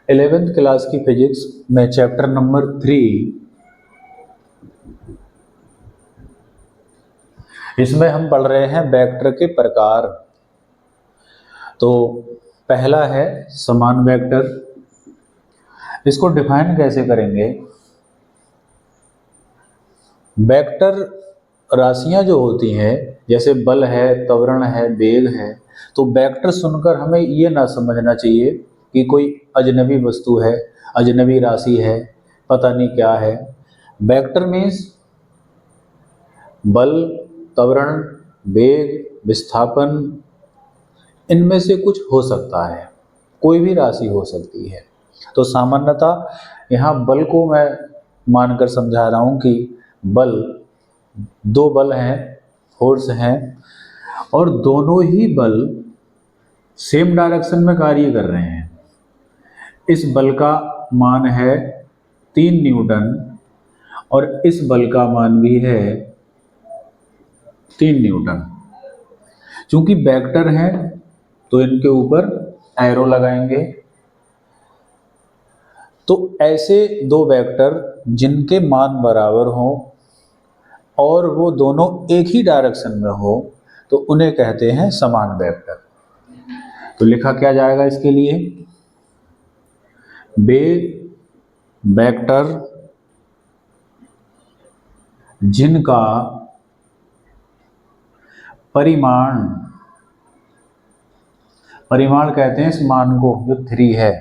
11th class की physics में chapter number 3, इसमें हम पढ़ रहे हैं वेक्टर के प्रकार। तो पहला है समान वेक्टर। इसको डिफाइन कैसे करेंगे? वेक्टर राशियां जो होती हैं, जैसे बल है, त्वरण है, वेग है, तो वेक्टर सुनकर हमें ये ना समझना चाहिए कि कोई अजनबी वस्तु है, अजनबी राशि है, पता नहीं क्या है। वेक्टर मीन्स बल, त्वरण, वेग, विस्थापन, इनमें से कुछ हो सकता है, कोई भी राशि हो सकती है। तो सामान्यतः यहाँ बल को मैं मानकर समझा रहा हूँ कि बल, दो बल हैं, फोर्स हैं, और दोनों ही बल सेम डायरेक्शन में कार्य कर रहे हैं। इस बल का मान है 3 न्यूटन और इस बल का मान भी है 3 न्यूटन। चूंकि वेक्टर हैं तो इनके ऊपर एरो लगाएंगे। तो ऐसे दो वेक्टर जिनके मान बराबर हों और वो दोनों एक ही डायरेक्शन में हो, तो उन्हें कहते हैं समान वेक्टर। तो लिखा क्या जाएगा इसके लिए? वे वेक्टर जिनका परिमाण, परिमाण कहते हैं इस मान को जो 3 है,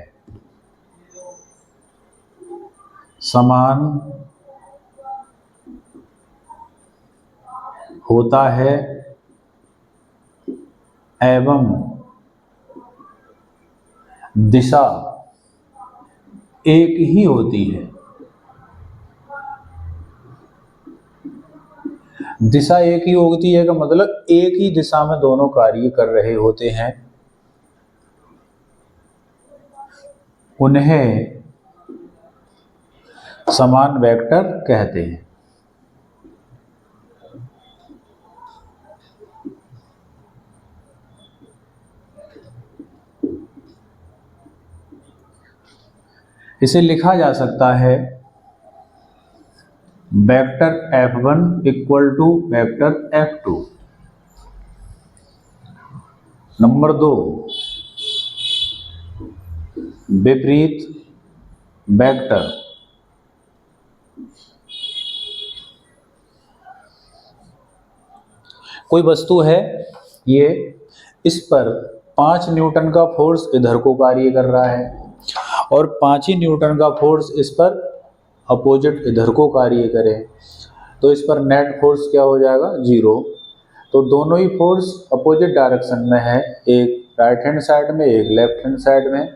समान होता है एवं दिशा एक ही होती है। दिशा एक ही होती है का मतलब एक ही दिशा में दोनों कार्य कर रहे होते हैं। उन्हें समान वेक्टर कहते हैं। इसे लिखा जा सकता है vector F1 equal to vector F2। Number 2, विपरीत वेक्टर। कोई वस्तु है, ये, इस पर 5 न्यूटन का फोर्स इधर को कार्य कर रहा है और 5 ही न्यूटन का फोर्स इस पर अपोजिट इधर को कार्य करे, तो इस पर नेट फोर्स क्या हो जाएगा? 0। तो दोनों ही फोर्स अपोजिट डायरेक्शन में है, एक राइट हैंड साइड में, एक लेफ्ट हैंड साइड में।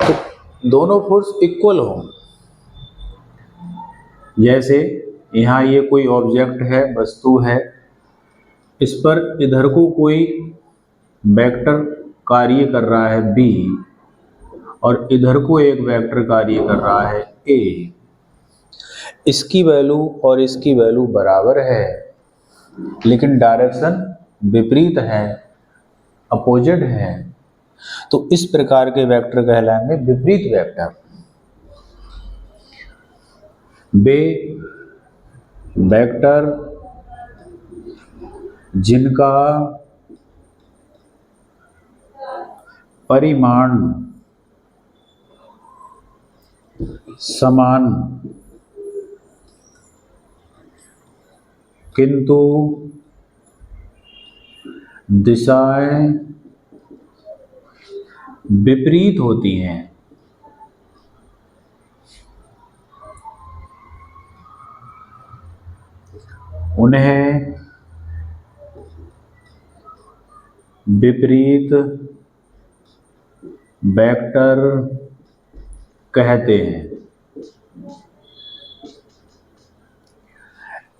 तो दोनों फोर्स इक्वल हो। जैसे यहाँ ये कोई ऑब्जेक्ट है, वस्तु है, इस पर इधर को कोई वेक्टर कार्य कर रहा है B और इधर को एक वेक्टर कार्य कर रहा है A। इसकी वैल्यू और इसकी वैल्यू बराबर है, लेकिन डायरेक्शन विपरीत है, अपोजिट है। तो इस प्रकार के वेक्टर कहलाएंगे विपरीत वेक्टर। वे वेक्टर जिनका परिमाण समान किंतु दिशाएं विपरीत होती हैं, उन्हें विपरीत वेक्टर कहते हैं।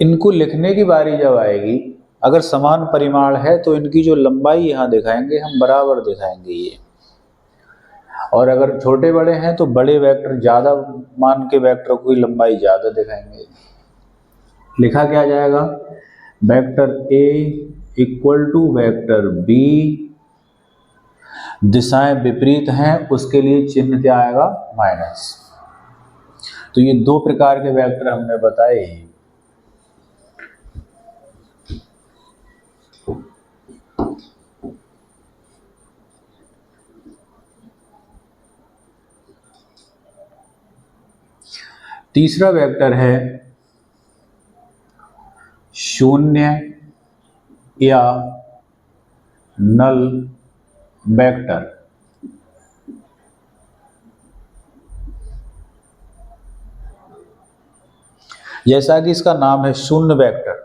इनको लिखने की बारी जब आएगी, अगर समान परिमाण है तो इनकी जो लंबाई यहाँ दिखाएंगे हम बराबर दिखाएंगे ये, और अगर छोटे बड़े हैं तो बड़े वेक्टर ज़्यादा मान के वेक्टर की लंबाई ज़्यादा दिखाएंगे। लिखा क्या जाएगा? Vector A equal to vector B दिशाएं विपरीत हैं उसके लिए चिन्ह क्या आएगा, माइनस। तो ये दो प्रकार के वेक्टर हमने बताए। तीसरा वेक्टर है शून्य या नल वेक्टर। जैसा कि इसका नाम है शून्य वेक्टर,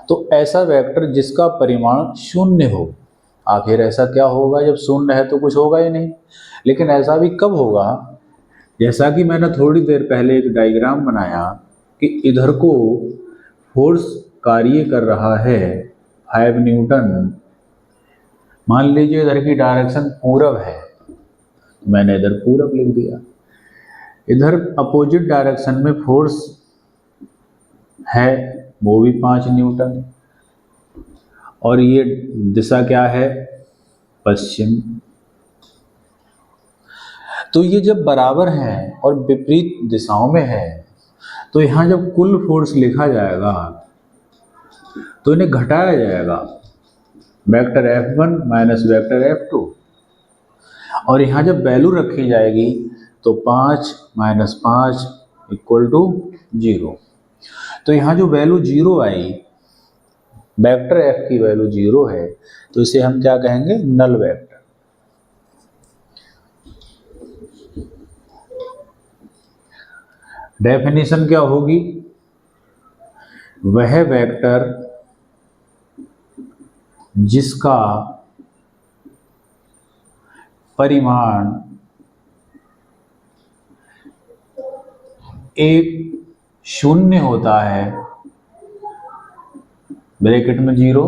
तो ऐसा वेक्टर जिसका परिमाण शून्य हो। आखिर ऐसा क्या होगा, जब शून्य है तो कुछ होगा ही नहीं। लेकिन ऐसा भी कब होगा, जैसा कि मैंने थोड़ी देर पहले एक डायग्राम बनाया कि इधर को फोर्स कार्य कर रहा है 5 न्यूटन। मान लीजिए इधर की डायरेक्शन पूरब है, मैंने इधर पूरब लिख दिया। इधर अपोजिट डायरेक्शन में फोर्स है वो भी 5 न्यूटन, और ये दिशा क्या है, पश्चिम। तो ये जब बराबर हैं और विपरीत दिशाओं में है, तो यहाँ जब कुल फोर्स लिखा जाएगा तो इन्हें घटाया जाएगा, vector F1 minus vector F2। और यहाँ जब वैल्यू रखी जाएगी तो 5 माइनस 5 इक्वल टू 0। तो यहाँ जो वैल्यू 0 आई, वेक्टर F की वैल्यू 0 है, तो इसे हम क्या कहेंगे, नल वेक्टर। डेफिनेशन क्या होगी, वह वेक्टर जिसका परिमाण एक शून्य होता है, ब्रैकेट में 0,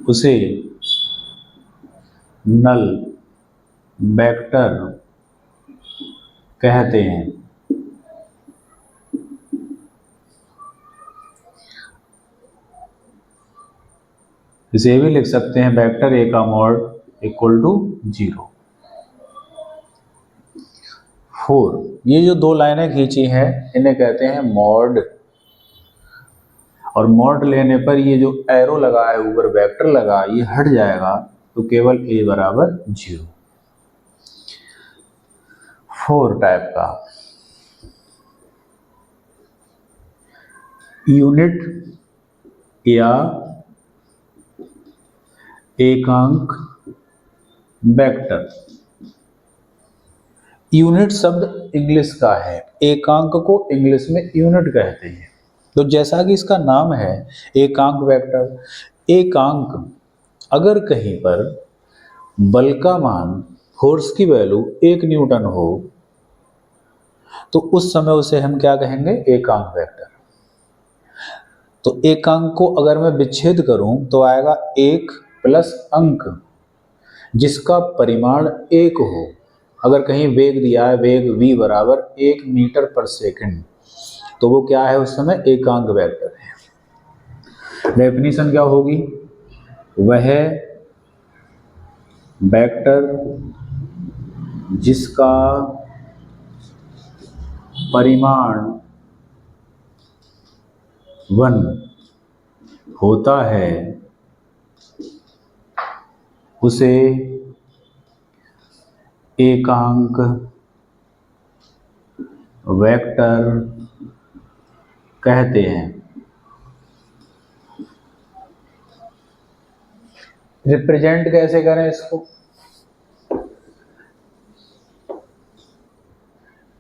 उसे नल वेक्टर कहते हैं। इसे भी लिख सकते हैं वेक्टर ए का मॉड इक्वल टू 0। 4, ये जो दो लाइनें खींची हैं इन्हें कहते हैं मॉड। और मॉड लेने पर ये जो एरो लगा है ऊपर वेक्टर लगा, ये हट जाएगा, तो केवल a बराबर 0। 4 टाइप का यूनिट या एकांक वेक्टर। यूनिट शब्द इंग्लिश का है, एकांक को इंग्लिश में यूनिट कहते हैं। तो जैसा कि इसका नाम है एकांक वेक्टर, एकांक अगर कहीं पर बल का मान, फोर्स की वैल्यू 1 न्यूटन हो, तो उस समय उसे हम क्या कहेंगे, एकांक वेक्टर। तो एकांक को अगर मैं विच्छेद करूं तो आएगा 1 प्लस अंक जिसका परिमाण 1 हो। अगर कहीं वेग दिया है, वेग v बराबर 1 मीटर पर सेकंड, तो वो क्या है, उस समय एकांक वेक्टर है। डेफिनेशन क्या होगी, वह वेक्टर जिसका परिमाण 1 होता है उसे एकांक वेक्टर कहते हैं। रिप्रेजेंट कैसे करें इसको,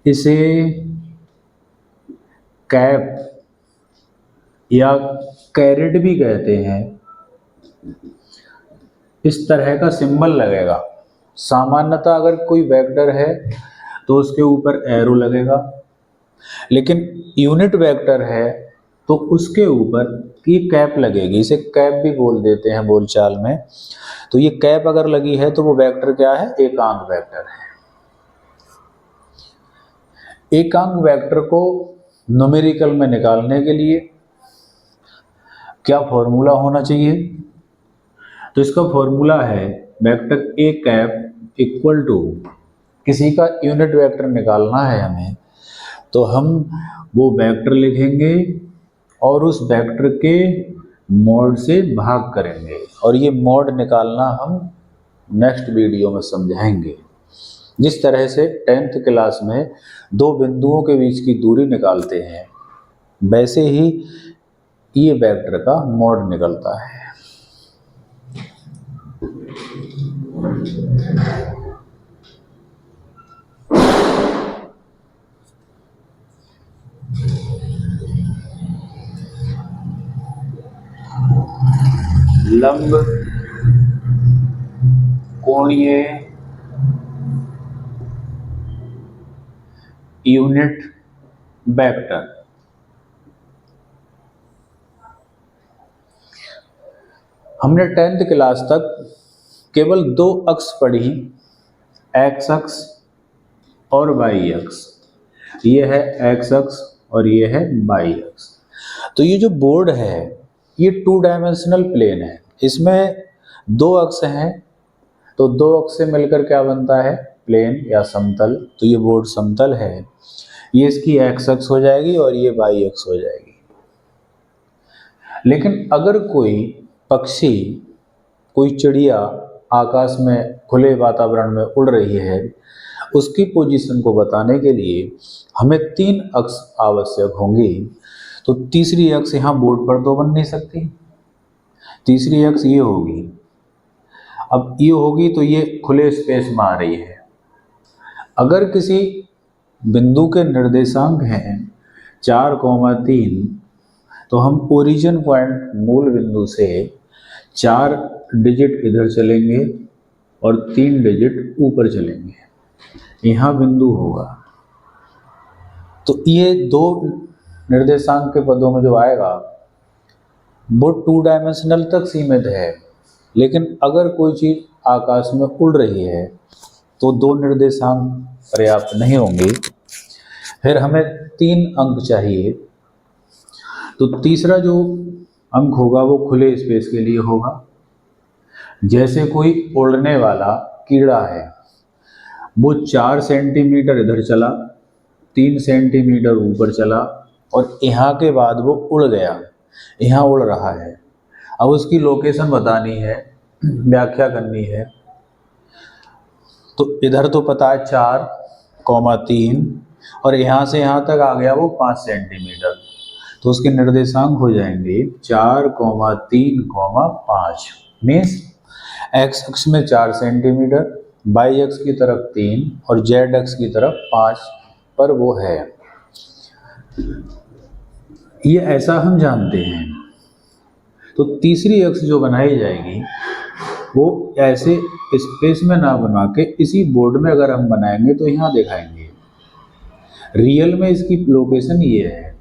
इसे कैप या कैरेट भी कहते हैं। इस तरह का सिंबल लगेगा। सामान्यतः अगर कोई वेक्टर है तो उसके ऊपर एरो लगेगा, लेकिन यूनिट वेक्टर है तो उसके ऊपर ये कैप लगेगी। इसे कैप भी बोल देते हैं बोलचाल में। तो ये कैप अगर लगी है तो वो वेक्टर क्या है, एकांक वेक्टर है। एकांक वेक्टर को न्यूमेरिकल में निकालने के लिए क्या फॉर्मूला होना चाहिए? तो इसका फॉर्मूला है vector A cap equal to, किसी का यूनिट वेक्टर निकालना है हमें, तो हम वो वेक्टर लिखेंगे और उस वेक्टर के मॉड से भाग करेंगे, और ये मॉड निकालना हम नेक्स्ट वीडियो में समझाएंगे। जिस तरह से 10th क्लास में दो बिंदुओं के बीच की दूरी निकालते हैं, वैसे ही ये वेक्टर का मॉड निकलता है। लंब कोणीय यूनिट वेक्टर। हमने 10th क्लास तक केवल दो अक्ष पढ़ी, एक्स अक्ष और वाई अक्ष। ये है एक्स अक्ष और ये है वाई अक्ष। तो ये जो बोर्ड है ये 2 डायमेंशनल प्लेन है, इसमें दो अक्ष हैं, तो दो अक्ष से मिलकर क्या बनता है? प्लेन या समतल। तो ये बोर्ड समतल है, ये इसकी एक्स अक्ष हो जाएगी और ये वाई अक्ष हो जाएगी। लेकिन अगर कोई पक्षी, कोई चिड़िया आकाश में खुले वातावरण में उड़ रही है, उसकी पोजीशन को बताने के लिए हमें 3 अक्ष आवश्यक होंगी। तो तीसरी अक्ष यहाँ बोर्ड पर तो बन नहीं सकती, तीसरी अक्ष ये होगी। अब ये होगी तो ये खुले स्पेस में आ रही है। अगर किसी बिंदु के निर्देशांक हैं 4,3, तो हम ओरिजिन पॉइंट मूल बिंदु से 4 डिजिट इधर चलेंगे और 3 डिजिट ऊपर चलेंगे, यहाँ बिंदु होगा। तो ये दो निर्देशांक के पदों में जो आएगा वो 2 डायमेंशनल तक सीमित है। लेकिन अगर कोई चीज़ आकाश में उड़ रही है तो 2 निर्देशांक पर्याप्त नहीं होंगे, फिर हमें 3 अंक चाहिए। तो तीसरा जो अंक होगा वो खुले स्पेस के लिए होगा। जैसे कोई उड़ने वाला कीड़ा है, वो 4 सेंटीमीटर इधर चला, 3 सेंटीमीटर ऊपर चला और यहाँ के बाद वो उड़ गया, यहाँ उड़ रहा है। अब उसकी लोकेशन बतानी है, व्याख्या करनी है। तो इधर तो पता है 4,3 और यहाँ से यहाँ तक आ गया वो 5 सेंटीमीटर, तो उसके निर्देशांक हो जाएंगे 4,3,5। मीन्स एक्स अक्ष में 4 सेंटीमीटर, वाई अक्ष की तरफ 3 और जेड अक्ष की तरफ 5 पर वो है। ये ऐसा हम जानते हैं। तो तीसरी अक्ष जो बनाई जाएगी वो ऐसे स्पेस में ना बना के इसी बोर्ड में अगर हम बनाएंगे तो यहाँ दिखाएंगे। रियल में इसकी लोकेशन ये है।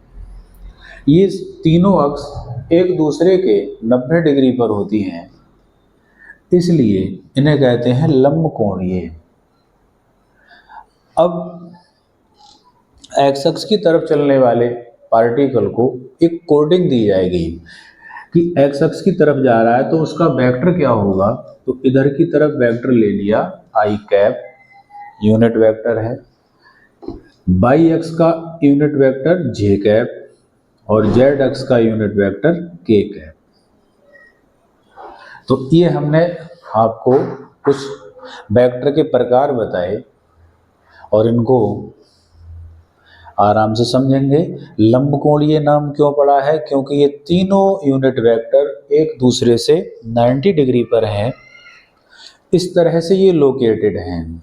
ये तीनों अक्ष एक दूसरे के 90 डिग्री पर होती हैं, इसलिए इन्हें कहते हैं लंबकोणीय। अब एक्स अक्ष की तरफ चलने वाले पार्टिकल को एक कोडिंग दी जाएगी कि एक्स अक्ष की तरफ जा रहा है तो उसका वेक्टर क्या होगा। तो इधर की तरफ वेक्टर ले लिया आई कैप, यूनिट वेक्टर है। वाई अक्ष का यूनिट वेक्टर जे कैप और जेड अक्ष का यूनिट वेक्टर के कैप। तो ये हमने आपको कुछ वेक्टर के प्रकार बताए और इनको आराम से समझेंगे। लंबकोणीय नाम क्यों पड़ा है? क्योंकि ये तीनों यूनिट वेक्टर एक दूसरे से 90 डिग्री पर हैं, इस तरह से ये लोकेटेड हैं।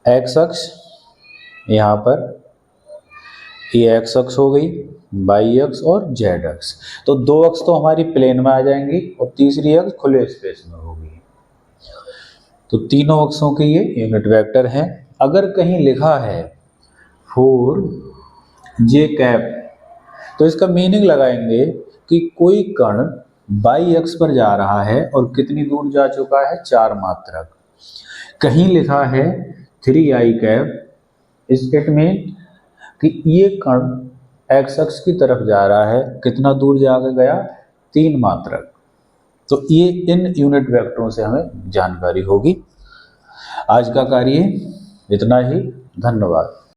एक्स अक्ष यहाँ पर, ये एक्स अक्ष हो गई, वाई अक्ष और जेड अक्ष। तो 2 अक्ष तो हमारी प्लेन में आ जाएंगी और तीसरी अक्ष खुले स्पेस में होगी। तो तीनों अक्षों के ये यूनिट वेक्टर हैं। अगर कहीं लिखा है 4 जे कैप, तो इसका मीनिंग लगाएंगे कि कोई कण वाई अक्ष पर जा रहा है और कितनी दूर जा चुका है? 4 मात्रक। कहीं लिखा है 3 आई कैप, इट मीन कि ये कण एक्स अक्ष की तरफ जा रहा है, कितना दूर जाकर गया, 3 मात्रक। तो ये इन यूनिट वेक्टरों से हमें जानकारी होगी। आज का कार्य इतना ही। धन्यवाद।